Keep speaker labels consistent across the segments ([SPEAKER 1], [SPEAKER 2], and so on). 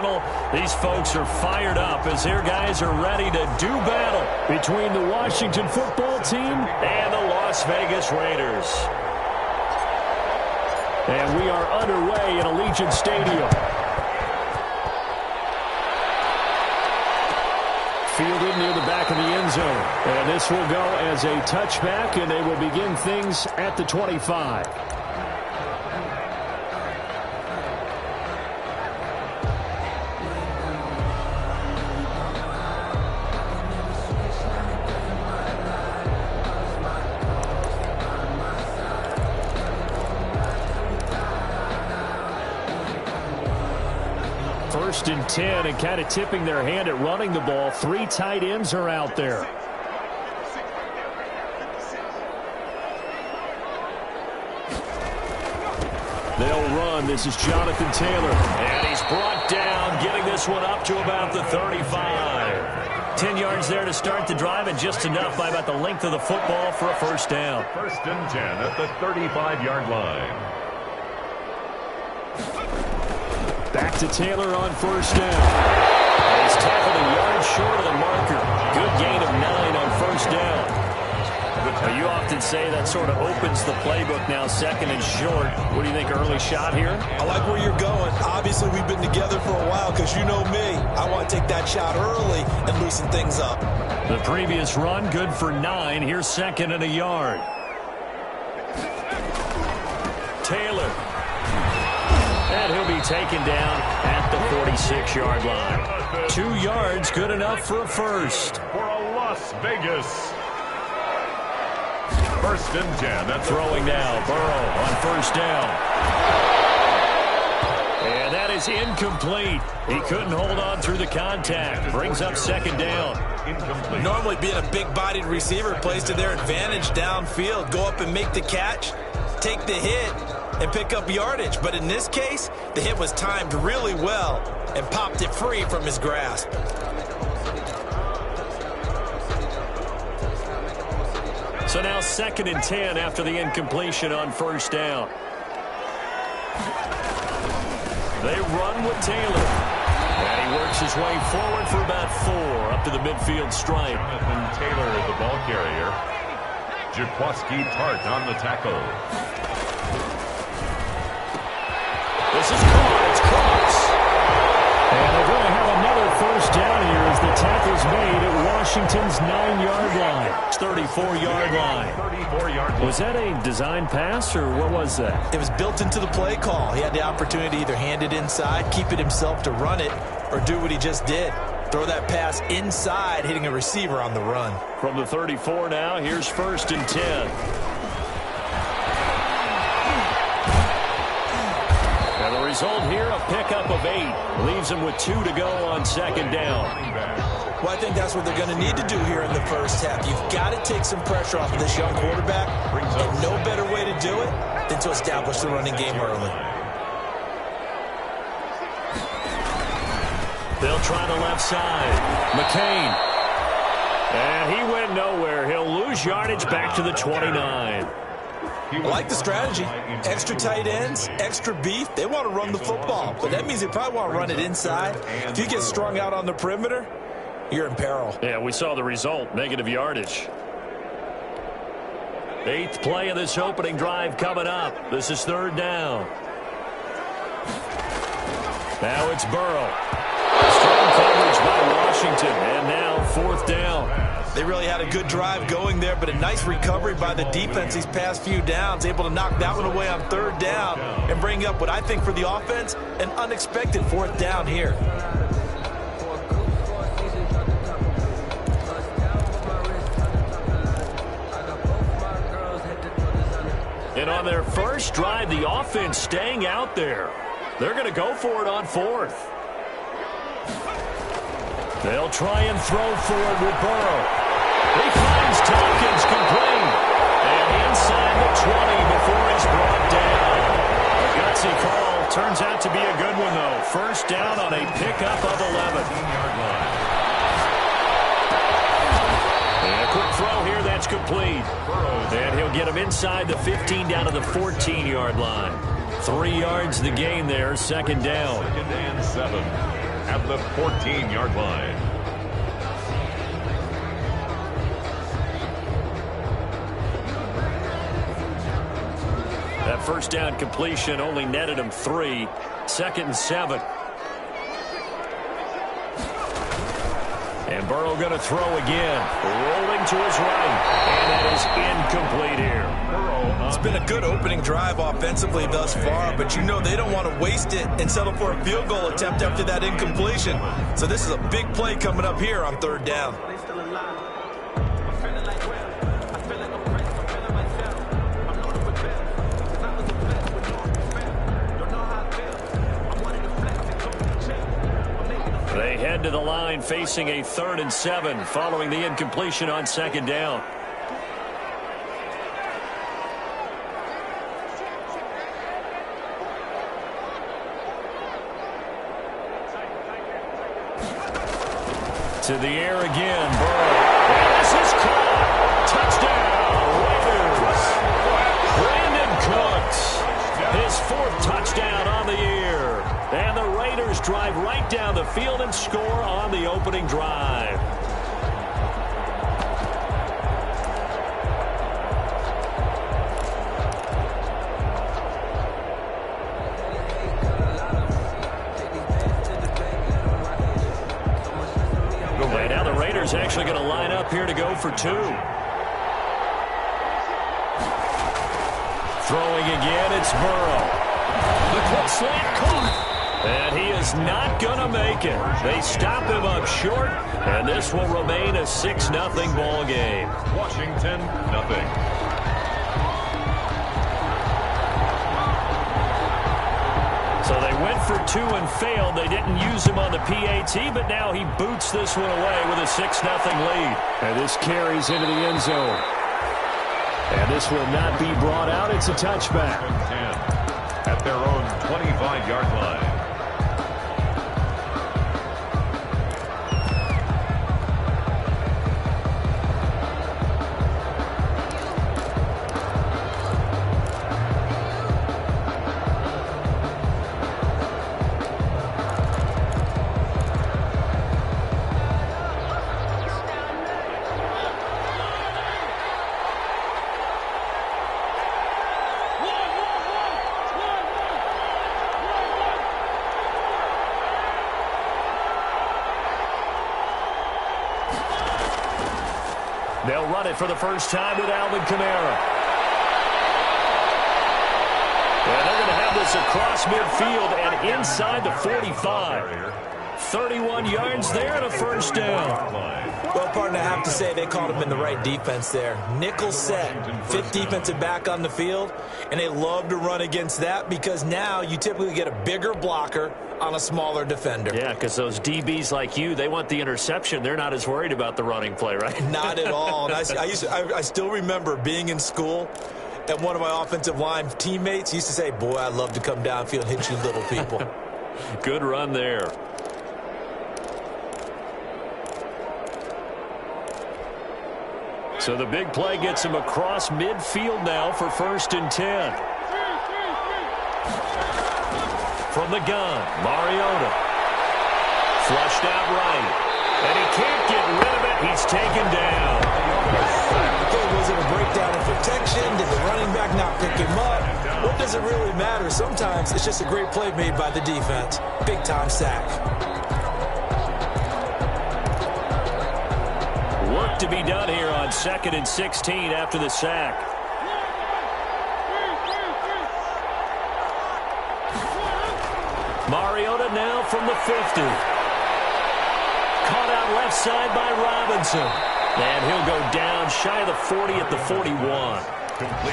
[SPEAKER 1] These folks are fired up as their guys are ready to do battle between the Washington football team and the Las Vegas Raiders. And we are underway in Allegiant Stadium. Fielded near the back of the end zone. And this will go as a touchback, and they will begin things at the 25. First and 10, and kind of tipping their hand at running the ball. 3 tight ends are out there. They'll run. This is Jonathan Taylor. And he's brought down, getting this one up to about the 35. 10 yards there to start the drive, and just enough by about the length of the football for a first down.
[SPEAKER 2] First and 10 at the 35-yard line.
[SPEAKER 1] Back to Taylor on first down. He's tackled a yard short of the marker. Good gain of 9 on first down. Now, you often say that sort of opens the playbook now, second and short. What do you think, early shot here?
[SPEAKER 3] I like where you're going. Obviously, we've been together for a while because you know me. I want to take that shot early and loosen things up.
[SPEAKER 1] The previous run, good for 9. Here's second and a yard. Taylor. And he'll be taken down at the 46-yard line. 2 yards, good enough for a first.
[SPEAKER 2] For a Las Vegas. First and 10.
[SPEAKER 1] Throwing now, Burrow on first down. And that is incomplete. He couldn't hold on through the contact. Brings up second down.
[SPEAKER 2] Incomplete.
[SPEAKER 3] Normally being a big-bodied receiver plays to their advantage downfield. Go up and make the catch, take the hit, and pick up yardage. But in this case, the hit was timed really well and popped it free from his grasp.
[SPEAKER 1] So now second and 10 after the incompletion on first down. They run with Taylor. And he works his way forward for about 4 up to the midfield stripe.
[SPEAKER 2] Jonathan Taylor, the ball carrier. Jaquaski Tart on the tackle.
[SPEAKER 1] This is caught. It's Cross. And they're going to have another first down here as the tackle's made at Washington's 9-yard line. 34-yard line.
[SPEAKER 2] 34-yard line.
[SPEAKER 1] Was that a design pass, or what was that?
[SPEAKER 3] It was built into the play call. He had the opportunity to either hand it inside, keep it himself to run it, or do what he just did. Throw that pass inside, hitting a receiver on the run.
[SPEAKER 1] From the 34 now, here's first and 10. And the result here, a pickup of 8. Leaves him with 2 to go on second down.
[SPEAKER 3] Well, I think that's what they're going to need to do here in the first half. You've got to take some pressure off of this young quarterback, and no better way to do it than to establish the running game early.
[SPEAKER 1] They'll try the left side. McCain. And he went nowhere. He'll lose yardage back to the 29.
[SPEAKER 3] I like the strategy. Extra tight ends, extra beef. They want to run the football, but that means they probably want to run it inside. If you get strung out on the perimeter, you're in peril.
[SPEAKER 1] Yeah, we saw the result, negative yardage. 8th play of this opening drive coming up. This is third down. Now it's Burrow. Strong coverage by Washington, and now fourth down.
[SPEAKER 3] They really had a good drive going there, but a nice recovery by the defense these past few downs, able to knock that one away on third down and bring up what I think for the offense, an unexpected fourth down here.
[SPEAKER 1] And on their first drive, the offense staying out there. They're going to go for it on fourth. They'll try and throw for it with Burrow. He finds Tompkins complete. And inside the 20 before he's brought down. A gutsy call. Turns out to be a good one, though. First down on a pickup of 11. And a quick throw here. That's complete. And he'll get him inside the 15 down to the 14-yard line. 3 yards the gain there. Second down.
[SPEAKER 2] Second and 7. at the 14-yard line.
[SPEAKER 1] That first down completion only netted him 3. 2nd and 7. And Burrow going to throw again. Rolling to his right. And that is incomplete here.
[SPEAKER 3] It's been a good opening drive offensively thus far, but you know they don't want to waste it and settle for a field goal attempt after that incompletion. So this is a big play coming up here on 3rd down.
[SPEAKER 1] They head to the line facing a 3rd and 7 following the incompletion on 2nd down. To the air again, Burrow. And this is caught. Touchdown, Raiders. Brandon Cooks, his 4th touchdown on the year. And the Raiders drive right down the field and score on the opening drive. And now the Raiders actually going to line up here to go for 2. Throwing again, it's Burrow. The quick slant caught. And he is not going to make it. They stop him up short, and this will remain a 6-0 ball game.
[SPEAKER 2] Washington, nothing.
[SPEAKER 1] So they went for 2 and failed. They didn't use him on the PAT, but now he boots this one away with a 6-0 lead. And this carries into the end zone. And this will not be brought out. It's a touchback.
[SPEAKER 2] 10 at their own 25-yard line.
[SPEAKER 1] They'll run it for the first time with Alvin Kamara. And they're going to have this across midfield and inside the 45. 31 yards there and a first down.
[SPEAKER 3] Well, partner, I have to say they caught him in the right defense there. Nickel set, 5th defensive back on the field, and they love to run against that because now you typically get a bigger blocker on a smaller defender.
[SPEAKER 1] Yeah, because those DBs like you, they want the interception. They're not as worried about the running play, right?
[SPEAKER 3] Not at all. And I still remember being in school, and one of my offensive line teammates used to say, boy, I'd love to come downfield and hit you little people.
[SPEAKER 1] Good run there. So the big play gets him across midfield now for 1st and 10. From the gun, Mariota. Flushed out right. And he can't get rid of it. He's taken down.
[SPEAKER 3] Okay, was it a breakdown in protection? Did the running back not pick him up? What does it really matter? Sometimes it's just a great play made by the defense. Big-time sack.
[SPEAKER 1] Work to be done here on 2nd and 16 after the sack. Mariota now from the 50. Caught out left side by Robinson. And he'll go down shy of the 40 at the 41.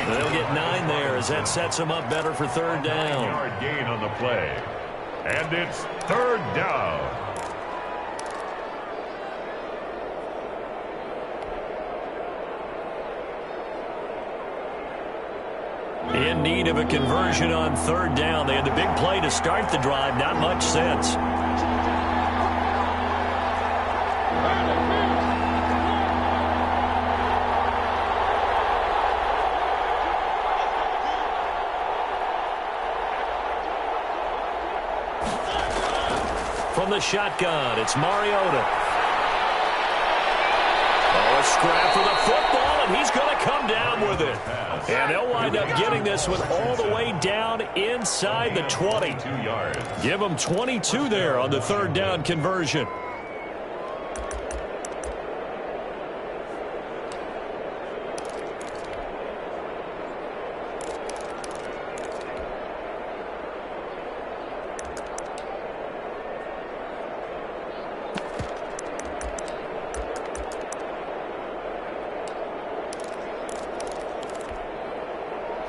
[SPEAKER 1] They'll get 9 there as that sets him up better for 3rd down.
[SPEAKER 2] Yard gain on the play. And it's 3rd down.
[SPEAKER 1] In need of a conversion on 3rd down. They had the big play to start the drive. Not much sense. From the shotgun. It's Mariota. Oh, a scrap for the football, and he's going to come down with it. And they'll wind up getting this one all the way down inside the 20. Give them 22 there on the third down conversion.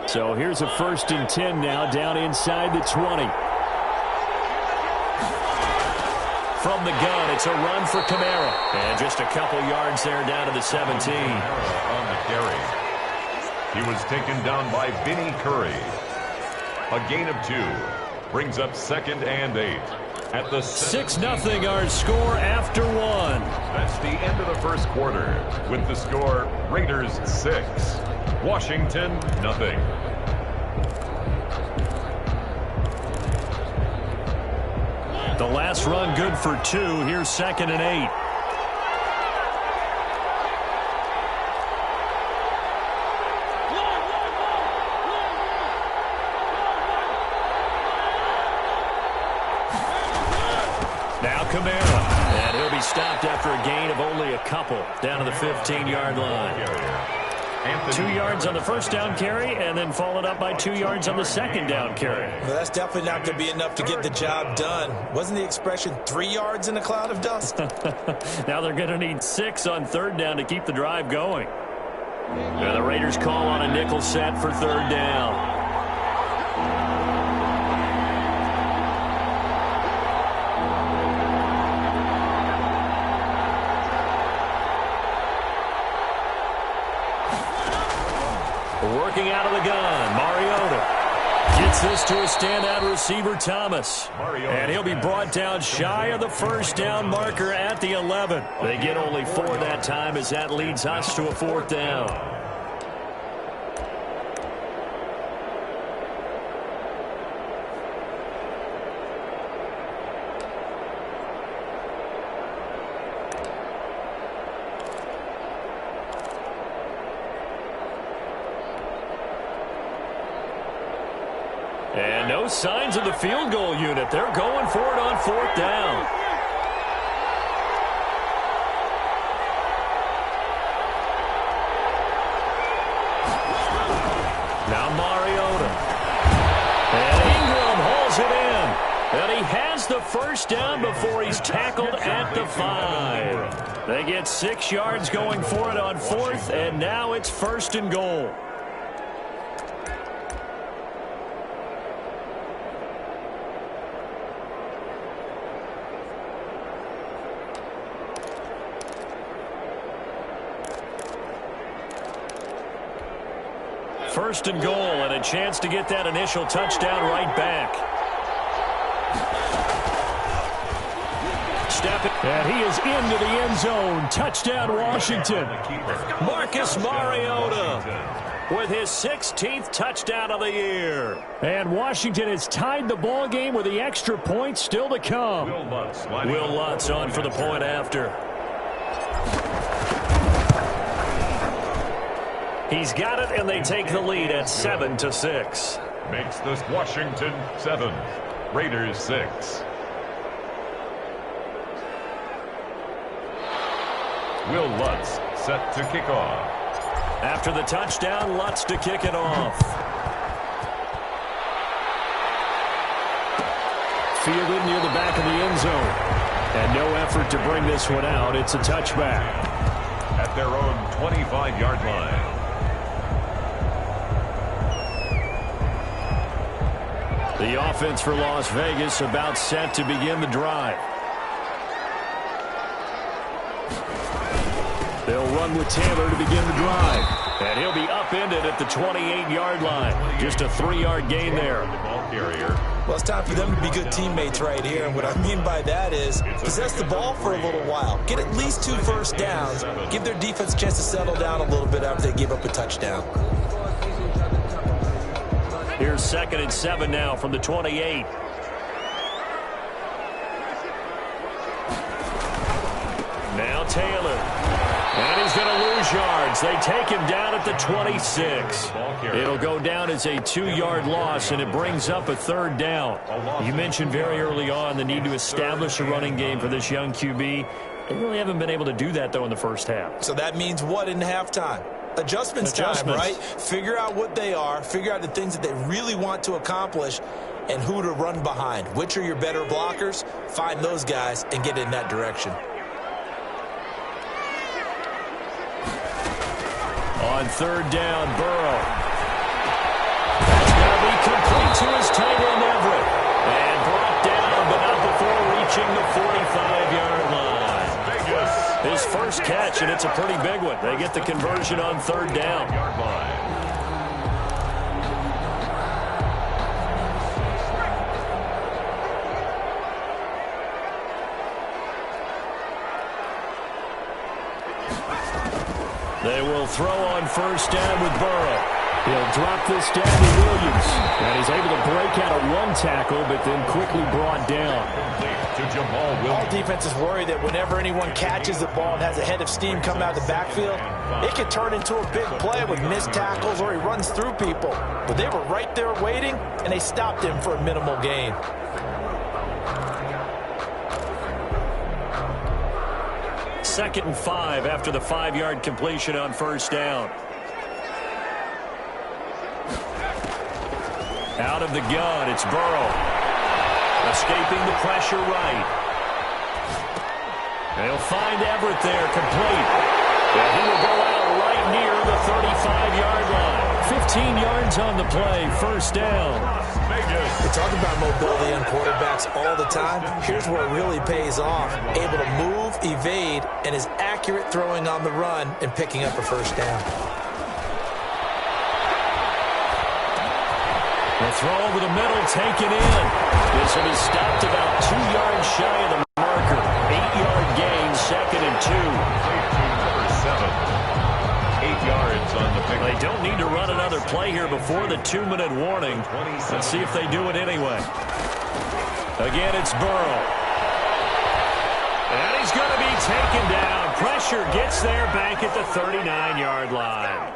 [SPEAKER 1] So here's a 1st and 10 now down inside the 20. From the gun, it's a run for Kamara. And just a couple yards there down to the 17.
[SPEAKER 2] On the carry. He was taken down by Vinny Curry. A gain of 2. Brings up 2nd and 8. At the
[SPEAKER 1] 6-0 our score after 1.
[SPEAKER 2] That's the end of the first quarter. With the score, Raiders 6. Washington, nothing.
[SPEAKER 1] The last run good for 2. Here's 2nd and 8. Now Kamara. And he'll be stopped after a gain of only a couple down to the 15-yard line. 2 yards on the first down carry, and then followed up by 2 yards on the second down carry.
[SPEAKER 3] Well, that's definitely not going to be enough to get the job done. Wasn't the expression 3 yards in a cloud of dust?
[SPEAKER 1] Now they're going to need 6 on third down to keep the drive going. Now the Raiders call on a nickel set for third down. Working out of the gun, Mariota gets this to a standout receiver, Thomas. And he'll be brought down shy of the first down marker at the 11. They get only 4 that time as that leads us to a 4th down. And no signs of the field goal unit. They're going for it on 4th down. Now Mariota. And Ingram hauls it in. And he has the first down before he's tackled at the 5. They get 6 yards going for it on 4th, and now it's 1st and goal. First and goal, and a chance to get that initial touchdown right back. And he is into the end zone. Touchdown, Washington. Marcus Mariota with his 16th touchdown of the year. And Washington has tied the ball game with the extra point still to come. Will Lutz on for the point after. He's got it, and they take the lead at 7-6.
[SPEAKER 2] Makes this Washington 7, Raiders 6. Will Lutz set to kick off.
[SPEAKER 1] After the touchdown, Lutz to kick it off. Fielded near the back of the end zone. And no effort to bring this one out. It's a touchback.
[SPEAKER 2] At their own 25-yard line.
[SPEAKER 1] The offense for Las Vegas about set to begin the drive. They'll run with Taylor to begin the drive. And he'll be upended at the 28-yard line. Just a 3-yard gain there.
[SPEAKER 3] Well, it's time for them to be good teammates right here. And what I mean by that is possess the ball for a little while. Get at least 2 first downs. Give their defense a chance to settle down a little bit after they give up a touchdown.
[SPEAKER 1] Here's 2nd and 7 now from the 28. Taylor. And he's going to lose yards. They take him down at the 26. It'll go down as a 2-yard loss, and it brings up a 3rd down. You mentioned very early on the need to establish a running game for this young QB. They really haven't been able to do that, though, in the first half.
[SPEAKER 3] So that means what in halftime? Adjustments time, right? Figure out what they are, figure out the things that they really want to accomplish, and who to run behind. Which are your better blockers? Find those guys and get in that direction.
[SPEAKER 1] On 3rd down, Burrow. That's going to be complete to his tight end, Everett. And brought down, but not before reaching the 45-yard line. His first catch, and it's a pretty big one. They get the conversion on 3rd down. They will throw on 1st down with Burrow. He'll drop this down to Williams. And he's able to break out of 1 tackle, but then quickly brought down.
[SPEAKER 3] All defenses worry that whenever anyone catches the ball and has a head of steam come out of the backfield, it could turn into a big play with missed tackles or he runs through people. But they were right there waiting, and they stopped him for a minimal gain.
[SPEAKER 1] Second and 5 after the 5-yard completion on 1st down. Out of the gun, it's Burrow. Escaping the pressure right. They'll find Everett there, complete. And he will go out right near the 35-yard line. 15 yards on the play, 1st down.
[SPEAKER 3] We talk about mobility on quarterbacks all the time. Here's where it really pays off. Able to move, evade, and is accurate throwing on the run and picking up a 1st down.
[SPEAKER 1] The throw over the middle, taken in. This one is stopped about 2 yards shy of the marker. 8-yard gain, 2nd and 2.
[SPEAKER 2] Number 7. 8 yards on the pick.
[SPEAKER 1] They don't need to run another play here before the 2-minute warning. Let's see if they do it anyway. Again, it's Burrow. And he's going to be taken down. Pressure gets there back at the 39-yard line.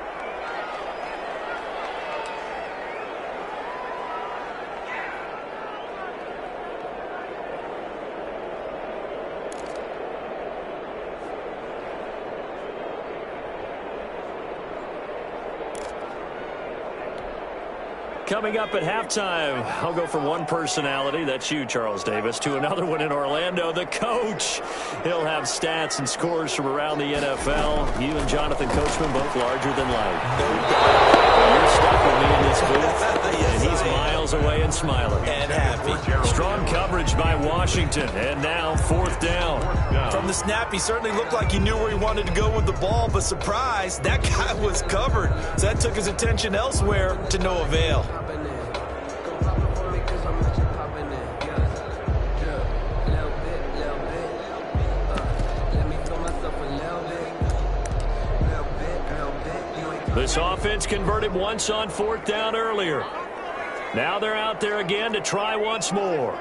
[SPEAKER 1] Coming up at halftime, I'll go from one personality, that's you, Charles Davis, to another one in Orlando, the coach. He'll have stats and scores from around the NFL. You and Jonathan Coachman, both larger than life.
[SPEAKER 3] No doubt.
[SPEAKER 1] You're stuck with me in this booth, and he's miles away and smiling.
[SPEAKER 3] And happy.
[SPEAKER 1] Strong coverage by Washington, and now 4th down.
[SPEAKER 3] From the snap, he certainly looked like he knew where he wanted to go with the ball, but surprise, that guy was covered. So that took his attention elsewhere to no avail.
[SPEAKER 1] This offense converted once on 4th down earlier. Now they're out there again to try once more.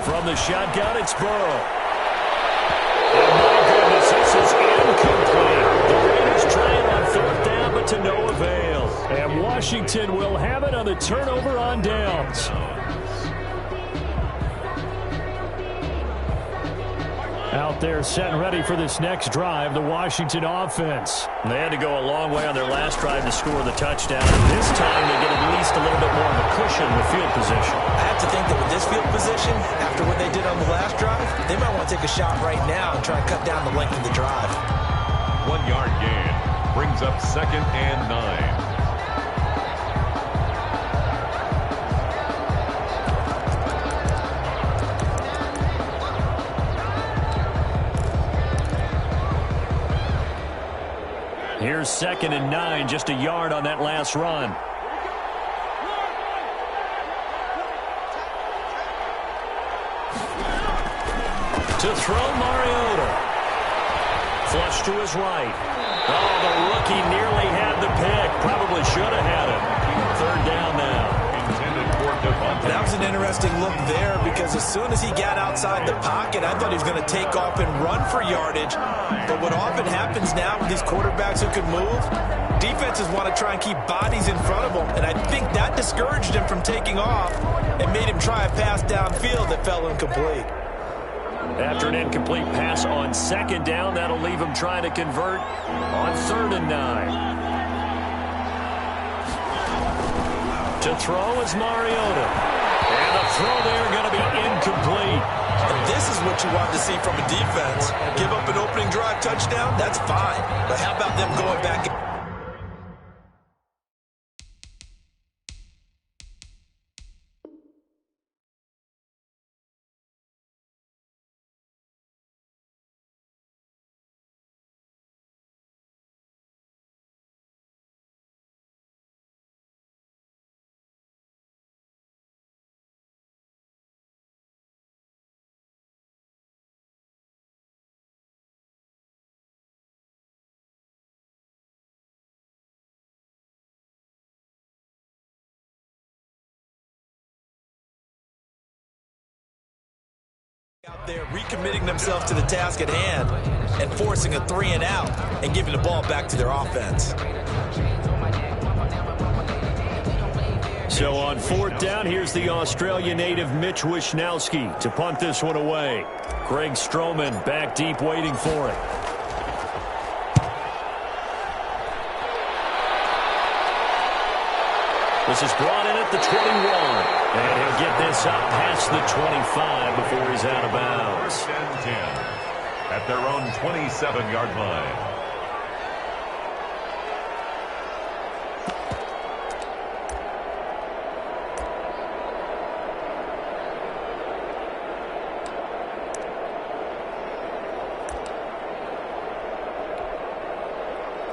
[SPEAKER 1] From the shotgun, it's Burrow. Oh, my goodness, this is incomplete. The Raiders trying on 4th down, but to no avail. And Washington will have it on the turnover on downs. Out there set and ready for this next drive, the Washington offense. They had to go a long way on their last drive to score the touchdown. And this time they get at least a little bit more of a cushion with field position.
[SPEAKER 3] I have to think that with this field position, after what they did on the last drive, they might want to take a shot right now and try to cut down the length of the drive.
[SPEAKER 2] 1-yard gain brings up 2nd and 9.
[SPEAKER 1] Here's 2nd and 9, just a yard on that last run. To throw, Mariota. Flush to his right. Oh, the rookie nearly had the pick. Probably should have had it. Third down now.
[SPEAKER 3] That was an interesting look there because as soon as he got outside the pocket, I thought he was going to take off and run for yardage. But what often happens now with these quarterbacks who can move, defenses want to try and keep bodies in front of them. And I think that discouraged him from taking off and made him try a pass downfield that fell incomplete.
[SPEAKER 1] After an incomplete pass on second down, that'll leave him trying to convert on 3rd and 9. To throw is Mariota. And the throw there going to be incomplete.
[SPEAKER 3] And this is what you want to see from a defense. Give up an opening drive touchdown, that's fine. But how about them going back? Out there recommitting themselves to the task at hand and forcing a 3-and-out and giving the ball back to their offense.
[SPEAKER 1] So on 4th down, here's the Australian native Mitch Wishnowsky to punt this one away. Greg Stroman back deep waiting for it. This is brought in at the 21. And he'll get this up past the 25 before he's out of bounds.
[SPEAKER 2] 1st and 10 at their own 27-yard line.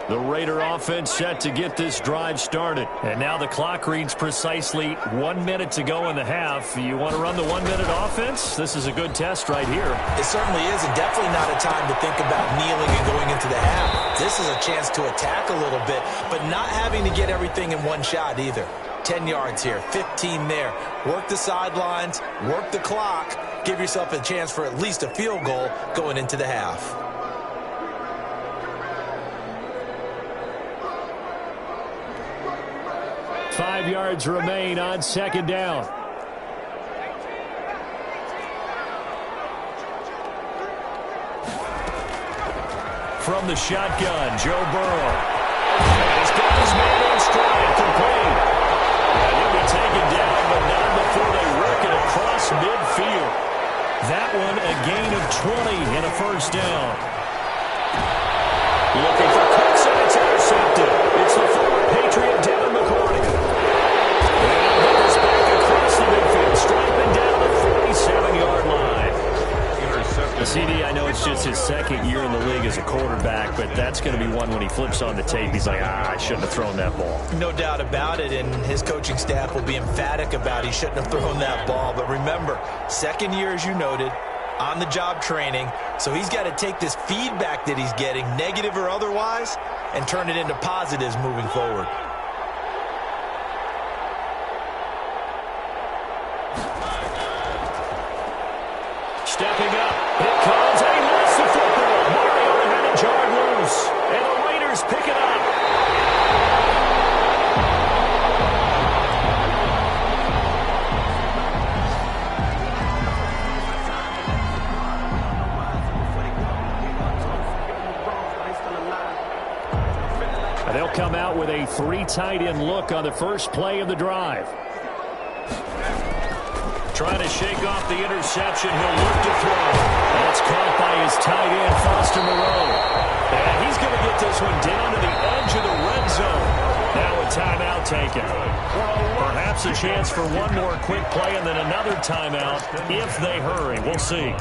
[SPEAKER 1] The Raider offense set to get this drive started. And now the clock reads precisely 1 minute to go in the half. You want to run the 1 minute offense? This is a good test right here.
[SPEAKER 3] It certainly is, and definitely not a time to think about kneeling and going into the half. This is a chance to attack a little bit, but not having to get everything in one shot either. 10 yards here, 15 there. Work the sidelines, work the clock. Give yourself a chance for at least a field goal going into the half.
[SPEAKER 1] Five yards remain on second down. From the shotgun, Joe Burrow. And he's got his man in stride, complete. And he'll be taken down, but not before they work it across midfield. That one a gain of 20 and a first down. Looking for Cooks, and it's intercepted. It's the former Patriot, Devin McCourty. And he'll get this back across the midfield, striping down the 47-yard line. The CD, I know it's just his second year in the league as a quarterback, but that's going to be one when he flips on the tape. He's like, I shouldn't have thrown that ball.
[SPEAKER 3] No doubt about it, and his coaching staff will be emphatic about he shouldn't have thrown that ball. But remember, second year, as you noted, on-the-job training, so he's got to take this feedback that he's getting, negative or otherwise, and turn it into positives moving forward.
[SPEAKER 1] Stepping up, it comes, and he lost the football. Mariota had it jarred loose, and the Raiders pick it up. They'll come out with a three tight end look on the first play of the drive. Trying to shake off the interception. He'll look to throw. And it's caught by his tight end, Foster Moreau. And he's going to get this one down to the edge of the red zone. Now a timeout taken. Perhaps a chance for one more quick play and then another timeout if they hurry. We'll see.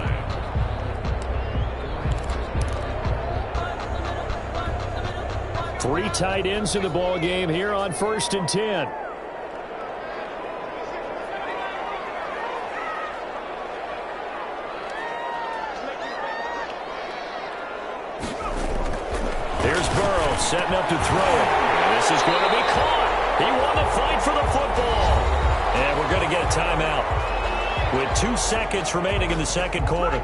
[SPEAKER 1] Three tight ends in the ball game here on 1st and 10. Here's Burrow setting up to throw it. And this is going to be caught. He won the fight for the football. And we're going to get a timeout with 2 seconds remaining in the second quarter.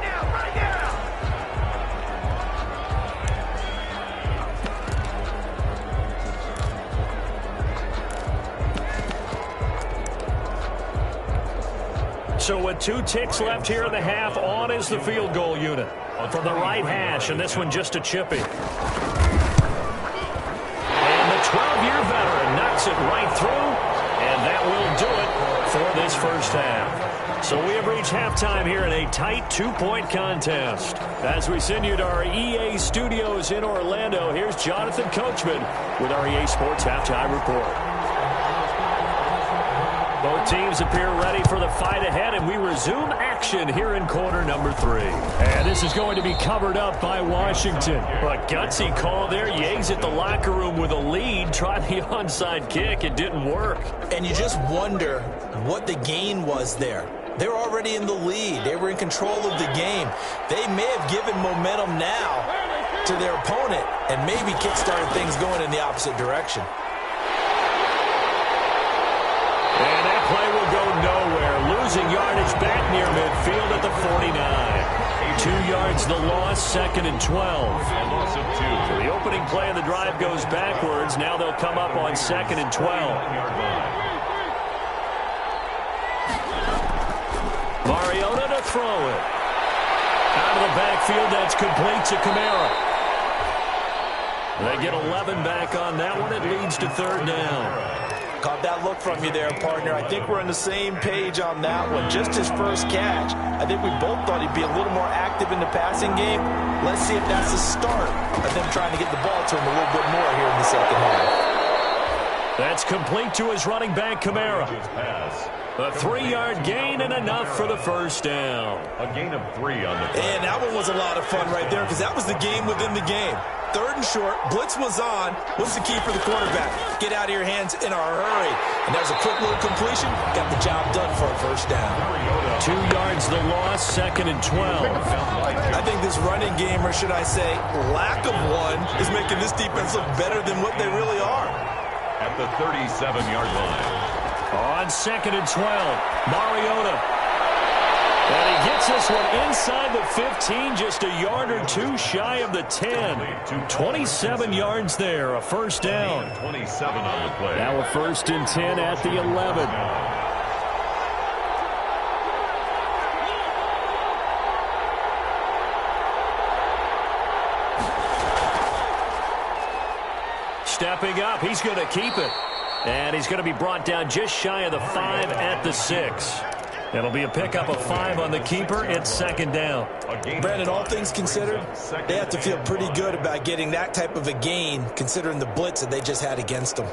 [SPEAKER 1] So with 2 ticks left here in the half, on is the field goal unit from the right hash, and this one just a chippy. And the 12-year veteran knocks it right through, and that will do it for this first half. So we have reached halftime here in a tight 2-point contest. As we send you to our EA studios in Orlando, here's Jonathan Coachman with our EA Sports Halftime Report. Both teams appear ready for the fight ahead, and we resume action here in quarter number 3. And this is going to be covered up by Washington. A gutsy call there. Yeags at the locker room with a lead, tried the onside kick. It didn't work.
[SPEAKER 3] And you just wonder what the gain was there. They were already in the lead. They were in control of the game. They may have given momentum now to their opponent and maybe kick-started things going in the opposite direction.
[SPEAKER 1] And that play will go nowhere. Losing yardage back near midfield at the 49. 2 yards the loss, 2nd and 12. So the opening play of the drive goes backwards. Now they'll come up on 2nd and 12. Mariota to throw it. Out of the backfield, that's complete to Kamara. They get 11 back on that one. It leads to 3rd down.
[SPEAKER 3] Caught that look from you there, partner. I think we're on the same page on that one. Just his first catch. I think we both thought he'd be a little more active in the passing game. Let's see if that's the start of them trying to get the ball to him a little bit more here in the second half.
[SPEAKER 1] That's complete to his running back, Kamara. A 3-yard gain and enough for the first down.
[SPEAKER 2] A gain of 3 on the play.
[SPEAKER 3] And that one was a lot of fun right there because that was the game within the game. 3rd and short, blitz was on. What's the key for the quarterback? Get out of your hands in a hurry. And there's a quick little completion. Got the job done for a first down.
[SPEAKER 1] 2 yards the loss, 2nd and 12.
[SPEAKER 3] I think this running game, or should I say lack of one, is making this defense look better than what they really are.
[SPEAKER 2] At the 37-yard line.
[SPEAKER 1] On 2nd and 12, Mariota. And he gets this one inside the 15, just a yard or 2 shy of the 10. 27 yards there, a first down.
[SPEAKER 2] 27 on the play.
[SPEAKER 1] Now a 1st and 10 at the 11. Stepping up, he's going to keep it. And he's going to be brought down just shy of the 5 at the 6. It'll be a pickup of 5 on the keeper. It's 2nd down.
[SPEAKER 3] Brandon, all things considered, they have to feel pretty good about getting that type of a gain, considering the blitz that they just had against them.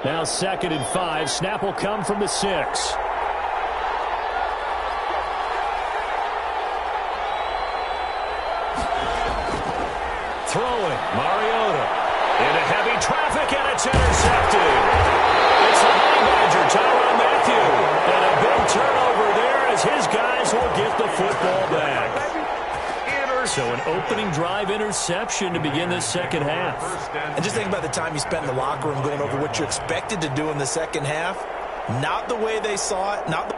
[SPEAKER 1] Now 2nd and 5. Snap will come from the 6. Throwing. Mariota. Into heavy traffic, and it's intercepted. It's the Honey Badger, Tyrann Mathieu. And a big turnover there as his guys will get the football back. So an opening drive interception to begin this second half.
[SPEAKER 3] And just think about the time you spent in the locker room going over what you expected to do in the second half. Not the way they saw it, not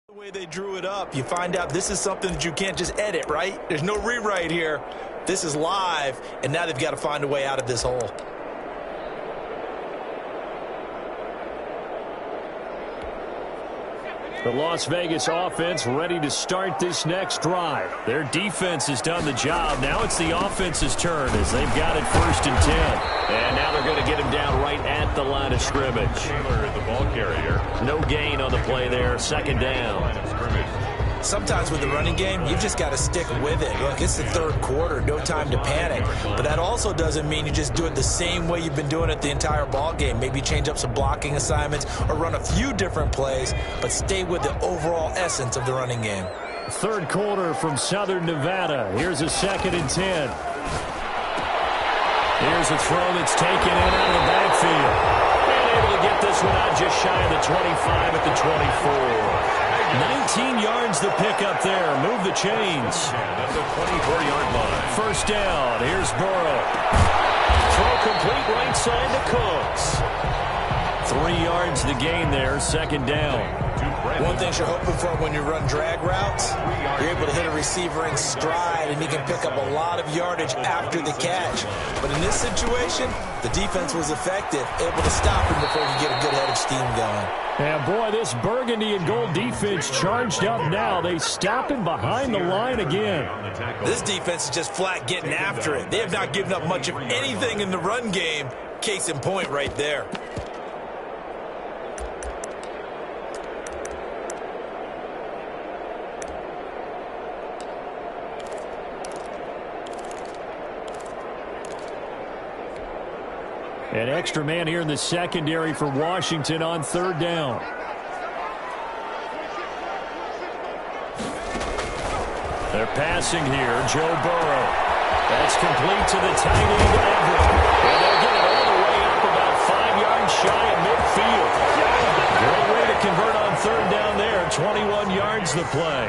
[SPEAKER 3] the way they drew it up. You find out this is something that you can't just edit, right? There's no rewrite here. This is live, and now they've got to find a way out of this hole.
[SPEAKER 1] The Las Vegas offense ready to start this next drive. Their defense has done the job. Now it's the offense's turn as they've got it 1st and 10. And now they're going to get him down right at the line of scrimmage.
[SPEAKER 2] Taylor, the ball carrier.
[SPEAKER 1] No gain on the play there. 2nd down.
[SPEAKER 2] Line of scrimmage.
[SPEAKER 3] Sometimes with the running game, you've just got to stick with it. Look, it's the third quarter, no time to panic. But that also doesn't mean you just do it the same way you've been doing it the entire ball game. Maybe change up some blocking assignments or run a few different plays, but stay with the overall essence of the running game.
[SPEAKER 1] Third quarter from Southern Nevada. Here's a 2nd and 10. Here's a throw that's taken in out of the backfield. And able to get this one out just shy of the 25 at the 24. 19 yards the pick up there. Move the chains.
[SPEAKER 2] At the 24-yard line.
[SPEAKER 1] First down. Here's Burrow. Throw complete right side to Cooks. 3 yards the gain there. 2nd down.
[SPEAKER 3] One thing you're hoping for when you run drag routes, you're able to hit a receiver in stride, and he can pick up a lot of yardage after the catch. But in this situation, the defense was effective, able to stop him before he get a good head of steam going.
[SPEAKER 1] And boy, this burgundy and gold defense charged up now. They stop him behind the line again.
[SPEAKER 3] This defense is just flat getting after it. They have not given up much of anything in the run game. Case in point right there.
[SPEAKER 1] An extra man here in the secondary for Washington on 3rd down. They're passing here. Joe Burrow. That's complete to the tight end, Everett. And they'll get it all the way up about 5 yards shy of midfield. Great way to convert on 3rd down there. 21 yards the play.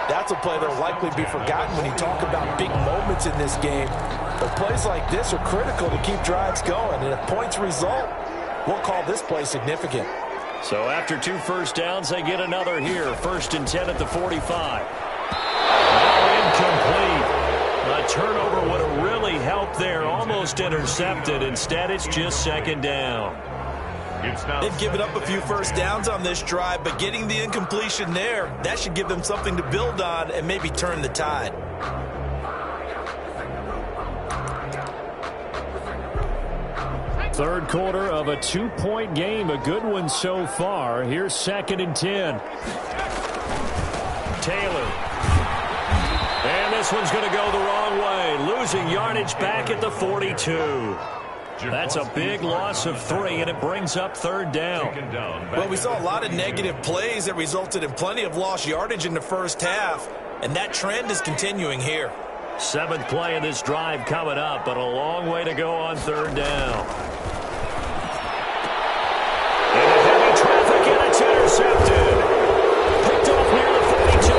[SPEAKER 3] That's a play that will likely be forgotten when you talk about big moments in this game. But plays like this are critical to keep drives going. And if points result, we'll call this play significant.
[SPEAKER 1] So after 2 first downs, they get another here. 1st and 10 at the 45. Incomplete. A turnover would have really helped there. Almost intercepted. Instead, it's just 2nd down.
[SPEAKER 3] They've given up a few first downs on this drive, but getting the incompletion there, that should give them something to build on and maybe turn the tide.
[SPEAKER 1] Third quarter of a 2-point game. A good one so far. Here's 2nd and 10. Taylor. And this one's going to go the wrong way. Losing yardage back at the 42. That's a big loss of 3, and it brings up 3rd down.
[SPEAKER 3] Well, we saw a lot of negative plays that resulted in plenty of lost yardage in the first half, and that trend is continuing here.
[SPEAKER 1] 7th play of this drive coming up, but a long way to go on 3rd down. Into heavy traffic, and it's intercepted. Picked off near the 42,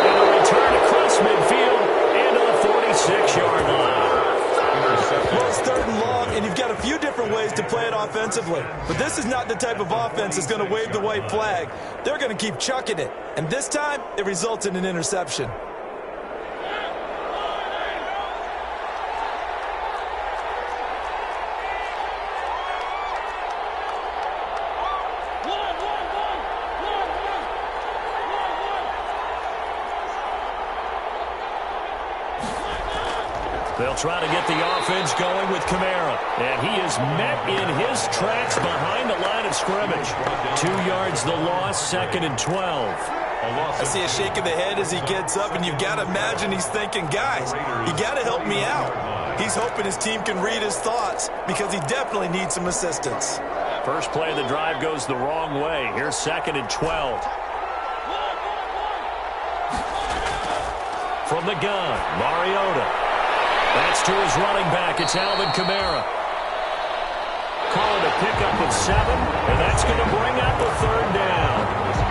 [SPEAKER 1] and a return across midfield into the 46-yard line.
[SPEAKER 3] Well, it's 3rd and long, and you've got a few different ways to play it offensively. But this is not the type of offense that's going to wave the white flag. They're going to keep chucking it. And this time, it results in an interception.
[SPEAKER 1] They'll try to get the offense going with Kamara. And he is met in his tracks behind the line of scrimmage. 2 yards the loss, 2nd and 12.
[SPEAKER 3] I see a shake of the head as he gets up, and you've got to imagine he's thinking, guys, you got to help me out. He's hoping his team can read his thoughts because he definitely needs some assistance.
[SPEAKER 1] First play of the drive goes the wrong way. Here's 2nd and 12. From the gun, Mariota. That's to his running back. It's Alvin Kamara. Calling a pickup of 7, and that's going to bring up a 3rd down.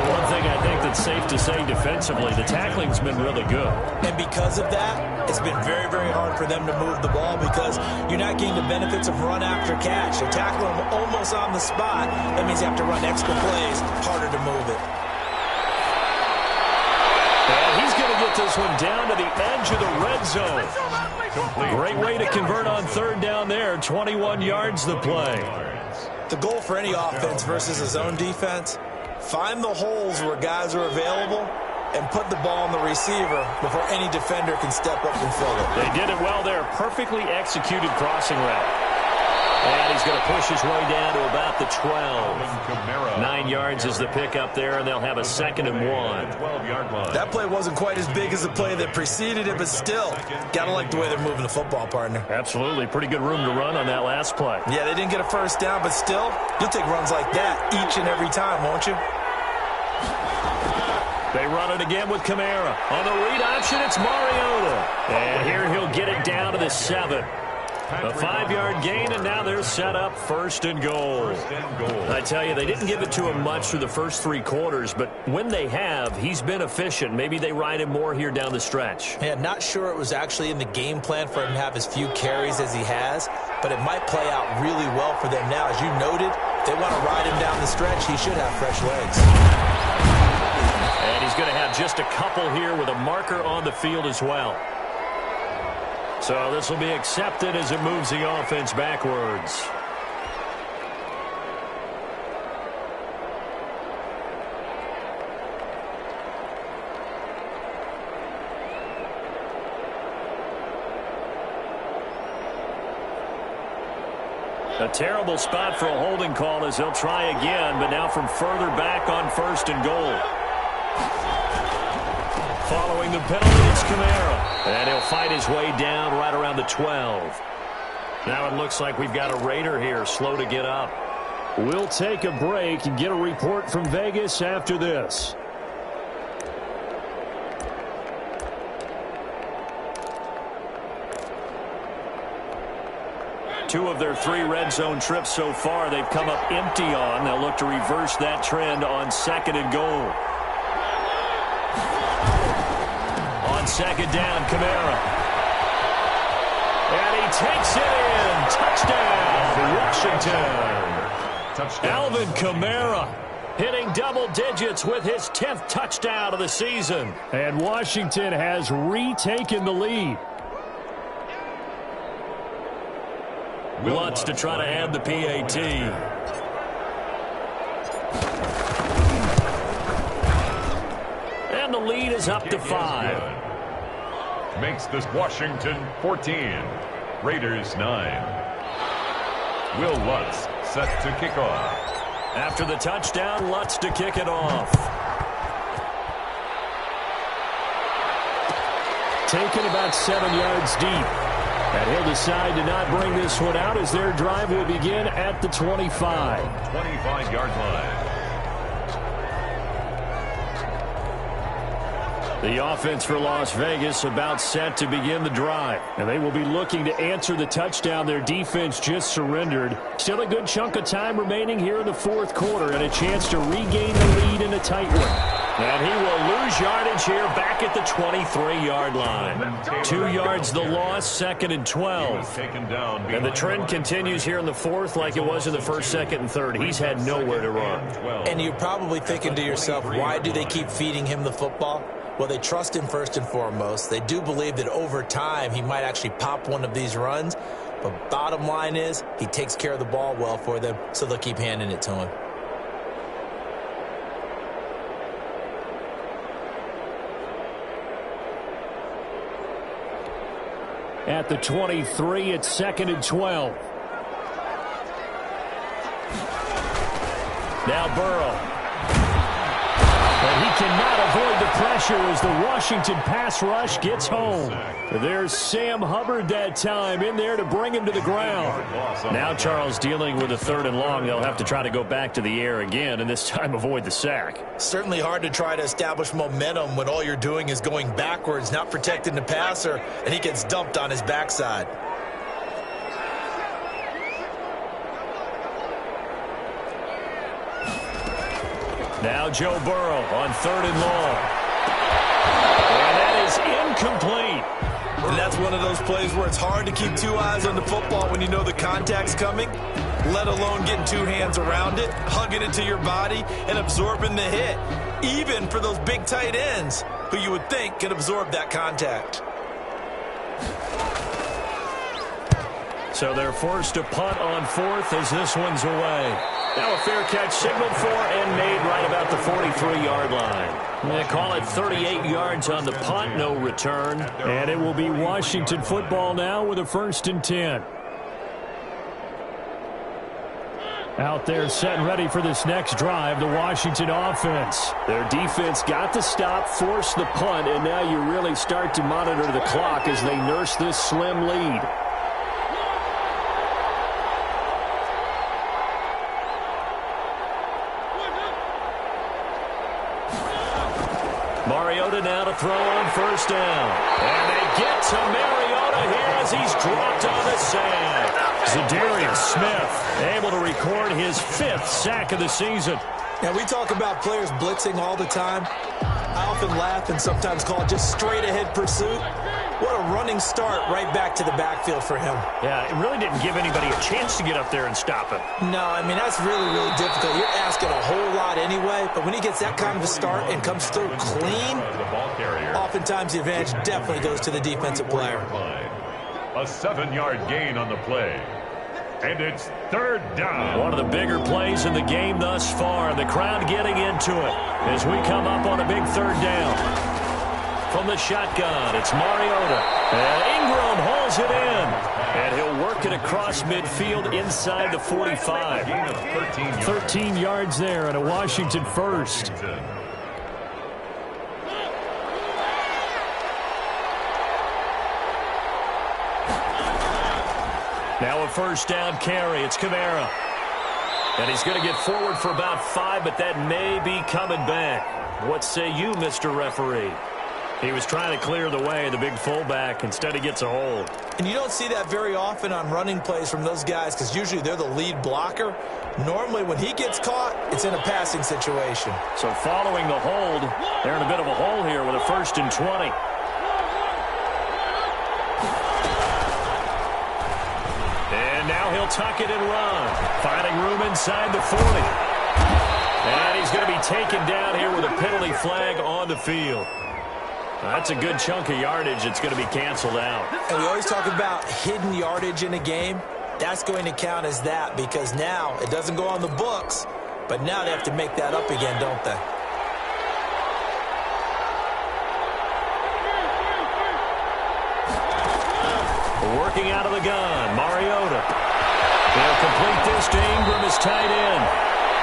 [SPEAKER 1] One thing I think that's safe to say defensively, the tackling's been really good.
[SPEAKER 3] And because of that, it's been very, very hard for them to move the ball because you're not getting the benefits of run after catch. They're tackling them almost on the spot. That means you have to run extra plays, harder to move it.
[SPEAKER 1] And he's going to get this one down to the edge of the red zone. Great way to convert on 3rd down there. 21 yards the play.
[SPEAKER 3] The goal for any offense versus a zone defense, find the holes where guys are available and put the ball on the receiver before any defender can step up and fill it.
[SPEAKER 1] They did it well there. Perfectly executed crossing route. And he's going to push his way down to about the 12. 9 yards is the pickup there, and they'll have a 2nd and 1.
[SPEAKER 2] 12-yard line.
[SPEAKER 3] That play wasn't quite as big as the play that preceded it, but still, got to like the way they're moving the football, partner.
[SPEAKER 1] Absolutely. Pretty good room to run on that last play.
[SPEAKER 3] Yeah, they didn't get a first down, but still, you'll take runs like that each and every time, won't you?
[SPEAKER 1] They run it again with Kamara. On the read option, it's Mariota. And here he'll get it down to the 7. A 5-yard gain, and now they're set up 1st and goal. I tell you, they didn't give it to him much through the first 3 quarters, but when they have, he's been efficient. Maybe they ride him more here down the stretch.
[SPEAKER 3] Yeah, not sure it was actually in the game plan for him to have as few carries as he has, but it might play out really well for them now. As you noted, if they want to ride him down the stretch, he should have fresh legs.
[SPEAKER 1] And he's going to have just a couple here with a marker on the field as well. So this will be accepted as it moves the offense backwards. A terrible spot for a holding call as they'll try again, but now from further back on 1st and goal. Following the penalty, it's Kamara. And he'll fight his way down right around the 12. Now it looks like we've got a Raider here, slow to get up. We'll take a break and get a report from Vegas after this. Two of their 3 red zone trips so far they've come up empty on. They'll look to reverse that trend on 2nd and goal. On 2nd down, Kamara. And he takes it in. Touchdown for Washington.
[SPEAKER 2] Touchdown.
[SPEAKER 1] Alvin Kamara hitting double digits with his 10th touchdown of the season. And Washington has retaken the lead. Lutz to try to add the PAT. And the lead is up to 5.
[SPEAKER 2] Makes this Washington 14. Raiders 9. Will Lutz set to kick off.
[SPEAKER 1] After the touchdown, Lutz to kick it off. Taken about 7 yards deep. And he'll decide to not bring this one out as their drive will begin at the 25.
[SPEAKER 2] 25-yard line.
[SPEAKER 1] The offense for Las Vegas about set to begin the drive. And they will be looking to answer the touchdown their defense just surrendered. Still a good chunk of time remaining here in the 4th quarter and a chance to regain the lead in a tight one. And he will lose yardage here back at the 23-yard line. 2 yards the loss, 2nd and 12. And the trend continues here in the 4th like it was in the 1st, 2nd, and 3rd. He's had nowhere to run.
[SPEAKER 3] And you're probably thinking to yourself, why do they keep feeding him the football? Well, they trust him first and foremost. They do believe that over time he might actually pop one of these runs. But bottom line is he takes care of the ball well for them, so they'll keep handing it to him.
[SPEAKER 1] At the 23, it's 2nd and 12. Now Burrow. And he cannot avoid the pressure as the Washington pass rush gets home. There's Sam Hubbard that time in there to bring him to the ground. Now Charles dealing with a 3rd and long. They'll have to try to go back to the air again and this time avoid the sack.
[SPEAKER 3] Certainly hard to try to establish momentum when all you're doing is going backwards, not protecting the passer, and he gets dumped on his backside.
[SPEAKER 1] Now Joe Burrow on 3rd and long. And that is incomplete.
[SPEAKER 3] And that's one of those plays where it's hard to keep 2 eyes on the football when you know the contact's coming, let alone getting 2 hands around it, hugging it to your body, and absorbing the hit, even for those big tight ends who you would think can absorb that contact.
[SPEAKER 1] So they're forced to punt on 4th as this one's away. Now a fair catch signaled for and made right about the 43-yard line. They call it 38 yards on the punt, no return. And it will be Washington football now with a 1st and 10. Out there set and ready for this next drive, the Washington offense. Their defense got the stop, forced the punt, and now you really start to monitor the clock as they nurse this slim lead. Mariota now to throw on first down. And they get to Mariota here as he's dropped on the sand. Zadarius Smith able to record his 5th sack of the season.
[SPEAKER 3] Now, we talk about players blitzing all the time. I often laugh and sometimes call it just straight-ahead pursuit. What a running start right back to the backfield for him.
[SPEAKER 1] Yeah, it really didn't give anybody a chance to get up there and stop him.
[SPEAKER 3] No, I mean, that's really, really difficult. You're asking a whole lot anyway, but when he gets that kind of a start and comes through clean, oftentimes the advantage definitely goes to the defensive player.
[SPEAKER 2] A 7-yard gain on the play. And it's 3rd down.
[SPEAKER 1] One of the bigger plays in the game thus far. The crowd getting into it as we come up on a big 3rd down. From the shotgun, it's Mariota. And Ingram hauls it in. And he'll work it across midfield inside the 45. 13 yards there and a Washington first. Now a first down carry. It's Kamara. And he's going to get forward for about 5, but that may be coming back. What say you, Mr. Referee? He was trying to clear the way, the big fullback. Instead, he gets a hold.
[SPEAKER 3] And you don't see that very often on running plays from those guys because usually they're the lead blocker. Normally, when he gets caught, it's in a passing situation.
[SPEAKER 1] So following the hold, they're in a bit of a hole here with a 1st and 20. He'll tuck it and run, finding room inside the 40. And he's going to be taken down here with a penalty flag on the field. That's a good chunk of yardage. It's going to be canceled out.
[SPEAKER 3] And we always talk about hidden yardage in a game. That's going to count as that because now it doesn't go on the books, but now they have to make that up again, don't they?
[SPEAKER 1] Working out of the gun, Mariota. They'll complete this to Ingram as tight end.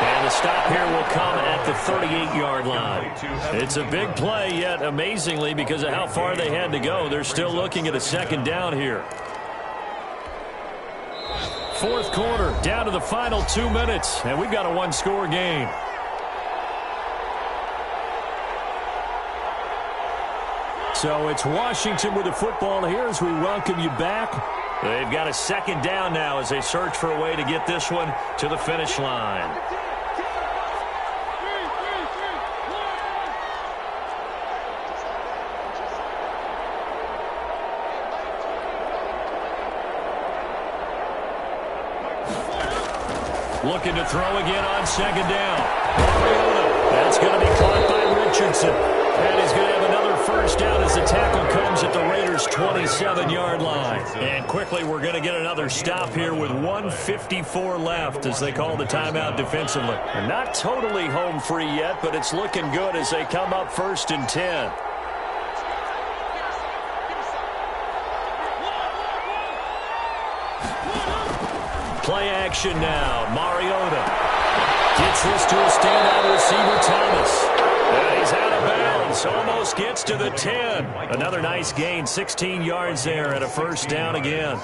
[SPEAKER 1] And the stop here will come at the 38-yard line. It's a big play, yet amazingly, because of how far they had to go, they're still looking at a 2nd down here. 4th quarter, down to the final 2 minutes, and we've got a 1-score game. So it's Washington with the football here as we welcome you back. They've got a 2nd down now as they search for a way to get this one to the finish line. Looking to throw again on 2nd down. Mariota. That's going to be caught by Richardson. And he's going to have another first down as the tackle comes at the Raiders' 27-yard line. And quickly, we're going to get another stop here with 1:54 left as they call the timeout defensively. And not totally home free yet, but it's looking good as they come up 1st and 10. Play action now. Mariota gets this to a standout receiver, Thomas. And he's out of bounds. Almost gets to the 10. Another nice gain, 16 yards there and a first down again.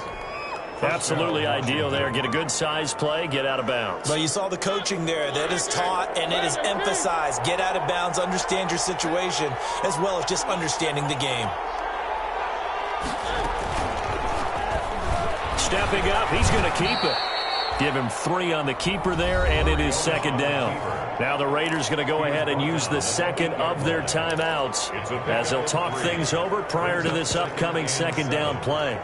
[SPEAKER 1] Absolutely ideal there. Get a good size play, get out of bounds.
[SPEAKER 3] But you saw the coaching there. That is taught and it is emphasized. Get out of bounds, understand your situation, as well as just understanding the game.
[SPEAKER 1] Stepping up, he's going to keep it. Give him 3 on the keeper there, and it is 2nd down. Now the Raiders going to go ahead and use the 2nd of their timeouts as they'll talk things over prior to this upcoming 2nd down play.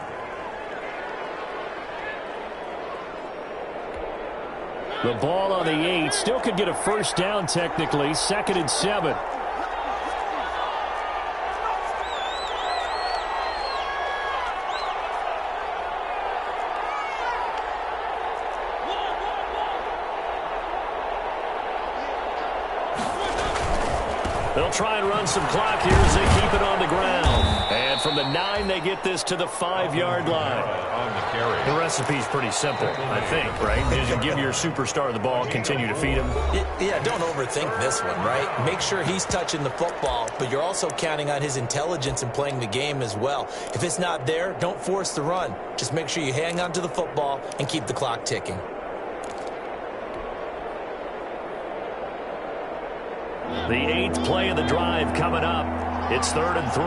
[SPEAKER 1] The ball on the 8, still could get a first down technically, 2nd and 7. They'll try and run some clock here as they keep it on the ground. And from the 9, they get this to the 5-yard line.
[SPEAKER 2] On the carry.
[SPEAKER 1] The recipe's pretty simple, I think, right? You give your superstar the ball, continue to feed him.
[SPEAKER 3] Yeah, don't overthink this one, right? Make sure he's touching the football, but you're also counting on his intelligence in playing the game as well. If it's not there, don't force the run. Just make sure you hang on to the football and keep the clock ticking.
[SPEAKER 1] The 8th play of the drive coming up. It's 3rd and 3.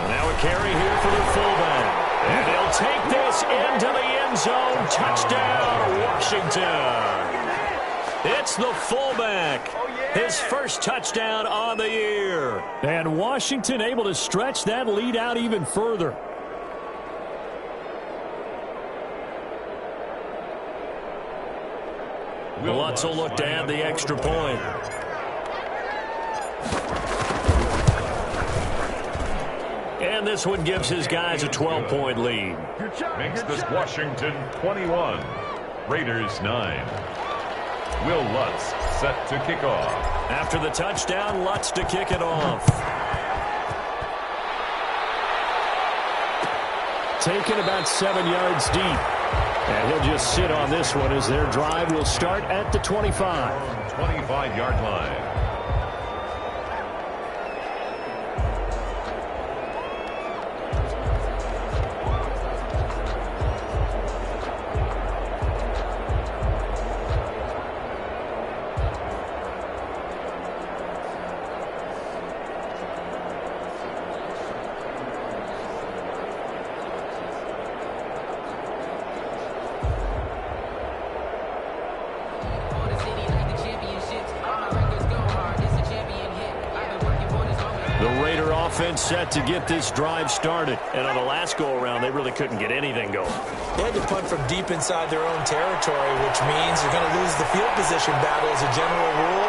[SPEAKER 1] Now a carry here for the fullback. And he'll take this into the end zone. Touchdown, Washington. It's the fullback. His first touchdown on the year. And Washington able to stretch that lead out even further. Lutz will look to add the extra point. And this one gives his guys a 12-point lead.
[SPEAKER 2] Makes this Washington 21. Raiders 9. Will Lutz set to kick off.
[SPEAKER 1] After the touchdown, Lutz to kick it off. Taken about 7 yards deep. And he'll just sit on this one as their drive will start at the 25.
[SPEAKER 2] 25-yard line.
[SPEAKER 1] Set to get this drive started. And on the last go-around, they really couldn't get anything going.
[SPEAKER 3] They had to punt from deep inside their own territory, which means you're going to lose the field position battle as a general rule.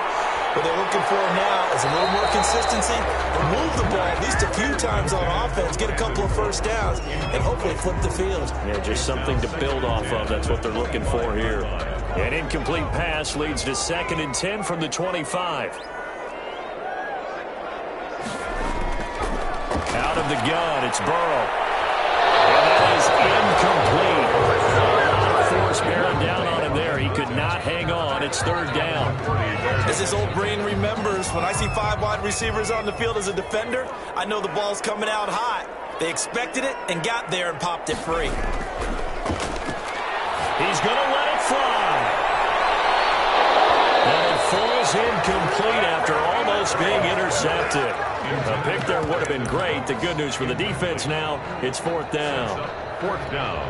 [SPEAKER 3] What they're looking for now is a little more consistency and move the ball at least a few times on offense, get a couple of first downs, and hopefully flip the field.
[SPEAKER 1] Yeah, just something to build off of. That's what they're looking for here. An incomplete pass leads to 2nd and 10 from the 25. Out of the gun, it's Burrow. And that is incomplete. Force bearing down on him there. He could not hang on. It's 3rd down.
[SPEAKER 3] As his old brain remembers, when I see 5 wide receivers on the field as a defender, I know the ball's coming out hot. They expected it and got there and popped it free.
[SPEAKER 1] He's going to let it fly. And it falls incomplete after almost being intercepted. A pick there would have been great. The good news for the defense now, it's 4th down.
[SPEAKER 2] 4th down.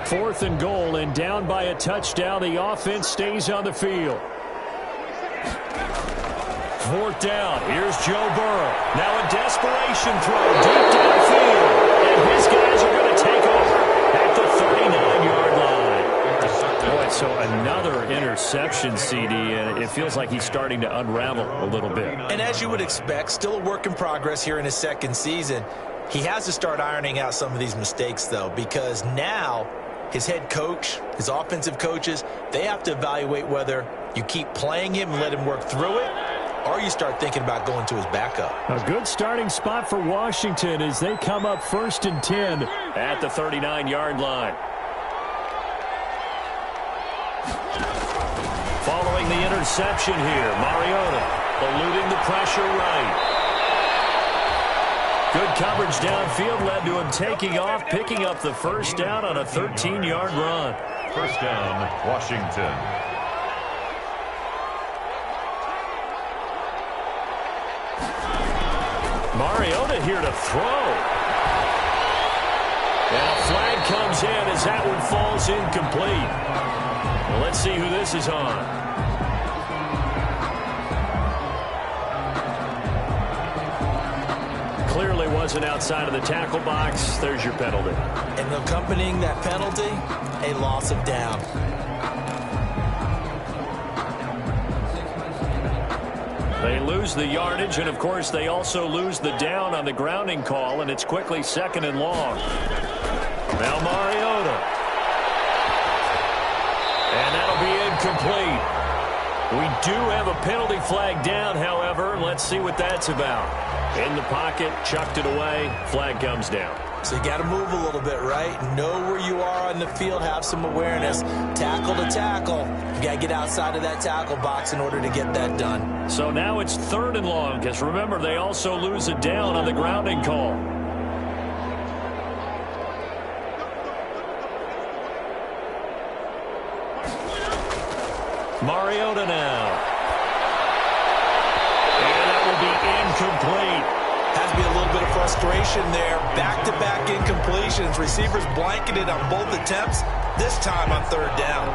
[SPEAKER 1] 4th and goal, and down by a touchdown. The offense stays on the field. 4th down. Here's Joe Burrow. Now a desperation throw deep downfield. And his guys are going to take over at the 39-yard line. Boy, so another interception, CD, and it feels like he's starting to unravel a little bit.
[SPEAKER 3] And as you would expect, still a work in progress here in his 2nd season. He has to start ironing out some of these mistakes, though, because now his head coach, his offensive coaches, they have to evaluate whether you keep playing him and let him work through it, or you start thinking about going to his backup.
[SPEAKER 1] A good starting spot for Washington as they come up 1st and 10 at the 39-yard line. Following the interception here, Mariota eluding the pressure right. Good coverage downfield led to him taking off, picking up the 1st down on a 13-yard run.
[SPEAKER 2] 1st down, Washington.
[SPEAKER 1] Mariota here to throw. And a flag comes in as that one falls incomplete. Well, let's see who this is on. Clearly wasn't outside of the tackle box. There's your penalty.
[SPEAKER 3] And accompanying that penalty, a loss of down.
[SPEAKER 1] They lose the yardage, and, of course, they also lose the down on the grounding call, and it's quickly 2nd and long. Now Mariota. incomplete. We do have a penalty flag down, however. Let's see what that's about. In the pocket, chucked it away, flag comes down.
[SPEAKER 3] So you got to move a little bit, right? Know where you are on the field, have some awareness. Tackle to tackle. You got to get outside of that tackle box in order to get that done.
[SPEAKER 1] So now it's 3rd and long, because remember, they also lose it down on the grounding call. Mariota now. And that will be incomplete.
[SPEAKER 3] Has to be a little bit of frustration there. Back-to-back incompletions. Receivers blanketed on both attempts, this time on 3rd down.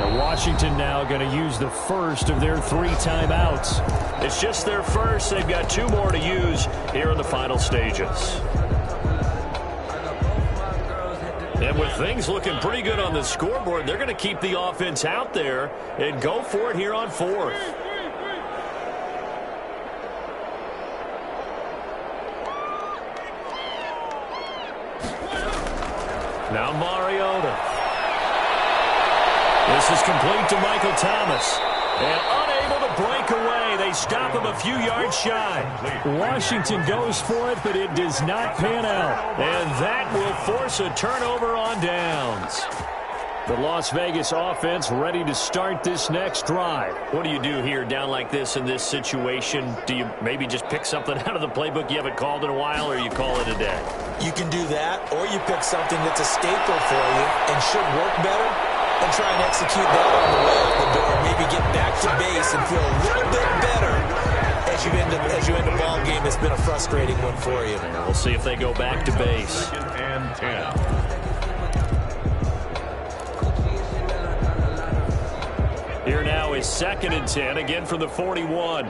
[SPEAKER 1] And Washington now going to use the first of their 3 timeouts. It's just their first. They've got 2 more to use here in the final stages. And with things looking pretty good on the scoreboard, they're going to keep the offense out there and go for it here on 4th. Now Mariota. This is complete to Michael Thomas. And unable to break away. They stop him a few yards shy. Washington goes for it, but it does not pan out. And that will force a turnover on downs. The Las Vegas offense ready to start this next drive. What do you do here down like this in this situation? Do you maybe just pick something out of the playbook you haven't called in a while, or you call it a day?
[SPEAKER 3] You can do that, or you pick something that's a staple for you and should work better and try and execute that on the way out the door. Maybe get back to base and feel a little bit better as you end a ball game that's been a frustrating one for you.
[SPEAKER 1] We'll see if they go back to base.
[SPEAKER 2] 2nd and 10.
[SPEAKER 1] Here now is 2nd and 10, again from the 41.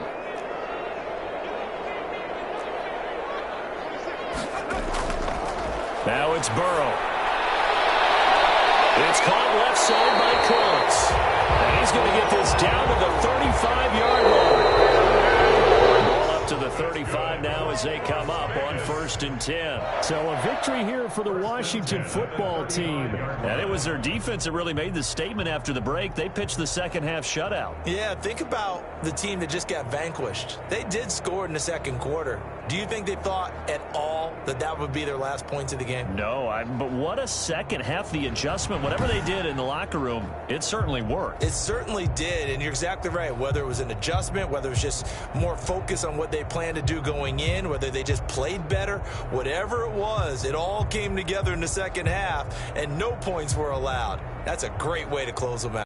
[SPEAKER 1] Now it's Burrow. It's caught left side by Cooks. And he's going to get this down to the 35-yard line. Ball up to the 35 now as they come up on 1st and 10. So a victory here for the Washington football team. And it was their defense that really made the statement after the break. They pitched the second-half shutout.
[SPEAKER 3] Yeah, think about the team that just got vanquished. They did score in the 2nd quarter. Do you think they thought at all that that would be their last points of the game?
[SPEAKER 1] No, but what a second half, the adjustment, whatever they did in the locker room, it certainly worked.
[SPEAKER 3] It certainly did, and you're exactly right. Whether it was an adjustment, whether it was just more focus on what they planned to do going in, whether they just played better, whatever it was, it all came together in the 2nd half, and no points were allowed. That's a great way to close them out.